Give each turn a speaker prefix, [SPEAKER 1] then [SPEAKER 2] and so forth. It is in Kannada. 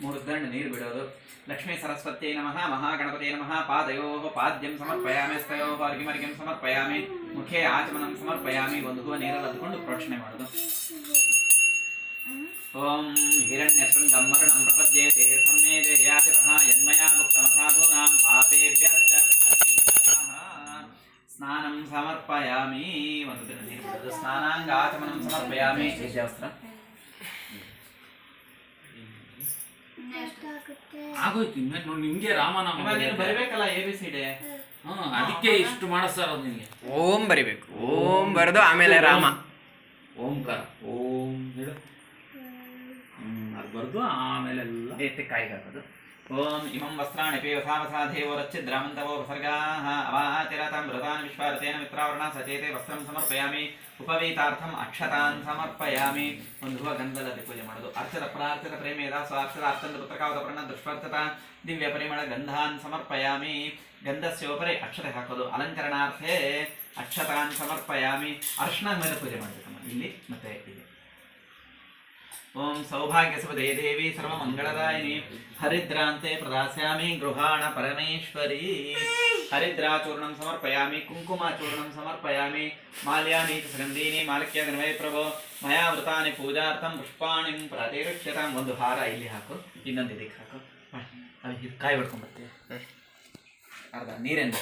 [SPEAKER 1] ಮೂರು ದಂಡ ನೀರು ಬಿಡೋದು. ಲಕ್ಷ್ಮೀ ಸರಸ್ವತ್ಯೈ ನಮಃ ಮಹಾಗಣಪತೈ ನಮಃ ಪಾದಯೋಃ ಪಾದ್ಯಂ ಸಮರ್ಪಯಾಮಿ ಸ್ತಯೋಃ ಅರ್ಘ್ಯಮರ್ಘ್ಯಂ ಸಮರ್ಪಯಾಮಿ ಮುಖೇ ಆಚಮನಂ ಸಮರ್ಪಯಾಮಿ. ಒಂದು ಹೂವು ನೀರಲ್ಲಿ ಅದ್ಕೊಂಡು ಪ್ರೋಕ್ಷಣೆ ಮಾಡೋದು. ಓಂ ಹಿರಣ್ಯಶೃಂಗಂ ಮರಣಂ ಪ್ರಪದ್ಯೆ ತೀರ್ಥಂ ಮೇ ದೇಹಯಾಚಿತಃ ಯನ್ಮಯಾ ಮುಕ್ತಮಸಾಧೂನಾಂ ಪಾಪೇಭ್ಯಶ್ಚ ಪ್ರತಿಗ್ರಹಃ. ಸ್ನಾನಂ ಸಮರ್ಪಯಾಮಿ. ಒಂದು ದಿನ ನೀರು ಬಿಡೋದು. ಸ್ನಾನಾಂಗಾಚಮನಂ ಸಮರ್ಪಯಾಮಿ. ವಿದ್ಯಾವಸ್ತ್ರ
[SPEAKER 2] ಆಗೋಯ್ತು. ಇನ್ಮೇಲೆ ನೋಡಿ ನಿಂಗೆ ರಾಮನಾಮ
[SPEAKER 1] ಬರಿಬೇಕಲ್ಲ ABCD.
[SPEAKER 2] ಅದಕ್ಕೆ ಇಷ್ಟು ಮಾಡಿಸ್ತಾರ ನಿನ್ಗೆ.
[SPEAKER 3] ಓಂ ಬರಿಬೇಕು. ಓಂ ಬರೆದು ಆಮೇಲೆ ರಾಮ.
[SPEAKER 2] ಓಂಕಾರ ಓಂ ಹೇಳು. ಅದು ಬರೆದು ಆಮೇಲೆ ಎಲ್ಲ
[SPEAKER 1] ಕಾಯಿಗೆ ಹಾಕೋದು. ಓಂ ಇಮಂ ವಸ್ತ್ರಾಣಿ ಪೇವಸಾವಸಾ ದೇವೋ ರಚ್ಚಿದ್ರಾಮಂತವೋ ಉಪಸರ್ಗಾಃ ಅವಾತಿರತಾಂ ಮೃತಾನ್ ವಿಶ್ವಾರತೇನ ಮಿತ್ರಾವರ್ಣ ಸಚೇತೆ ವಸ್ತ್ರಂ ಸಮರ್ಪಯಾಮಿ. ಉಪವೀತಾರ್ಥಂ ಅಕ್ಷತಾನ್ ಸಮರ್ಪಯಾಮಿ. ಒಂದು ಹೂವ ಗಂಧದಲ್ಲಿ ಪೂಜೆ ಮಾಡೋದು. ಅರ್ಚದ ಪ್ರಾರ್ಚದ ಪ್ರೇಮೇದ ಸ್ವಾರ್ಚದ ಅರ್ಥಂದ ಪುತ್ರಕಾವದ ಪ್ರಣ್ ದುಷ್ಪರ್ಥತ ದಿವ್ಯ ಪರಿಮಳ ಗಂಧಾನ್ ಸಮರ್ಪಯಾಮಿ. ಗಂಧಸ್ಯೋಪರಿ ಅಕ್ಷತೆ ಹಾಕೋದು. ಅಲಂಕರಣಾರ್ಥೇ ಅಕ್ಷತಾನ್ ಸಮರ್ಪಯಾಮಿ. ಅರ್ಶನ ಮೇಲೆ ಪೂಜೆ ಮಾಡಬೇಕಮ್ಮ ಇಲ್ಲಿ ಮತ್ತೆ ಇಲ್ಲಿ. ಓಂ ಸೌಭಾಗ್ಯಸುಪದೇ ದೇವಿ ಸರ್ವಮಂಗಳದಾಯಿನಿ ಹರಿದ್ರಾಂತೆ ಪ್ರದಾಸ್ಯಾಮಿ ಗೃಹಾಣ ಪರಮೇಶ್ವರಿ. ಹರಿದ್ರಾಚೂರ್ಣಂ ಸಮರ್ಪಯಾಮಿ. ಕುಂಕುಮಾಚೂರ್ಣಂ ಸಮರ್ಪಯಾಮಿ. ಮಾಲ್ಯಾನಿ ಸುಗಂಧೀನಿ ಮಾಲಕ್ಯ ಗಣವೇ ಪ್ರಭೋ ಮಯಾ ವೃತಾನಿ ಪೂಜಾರ್ಥಂ ಪುಷ್ಪಾಣಿ ಪ್ರತಿರುಚ್ಯತಾಂ. ಒಂದು ಹಾರ ಇಲ್ಲಿ ಹಾಕು, ಇನ್ನೊಂದು ಇದಕ್ಕೆ ಹಾಕು. ಅದು ಕಾಯಿ ಹೊಡ್ಕೊಂಡ್ಬರ್ತೀವಿ. ಅರ್ಧ ನೀರೆಂದ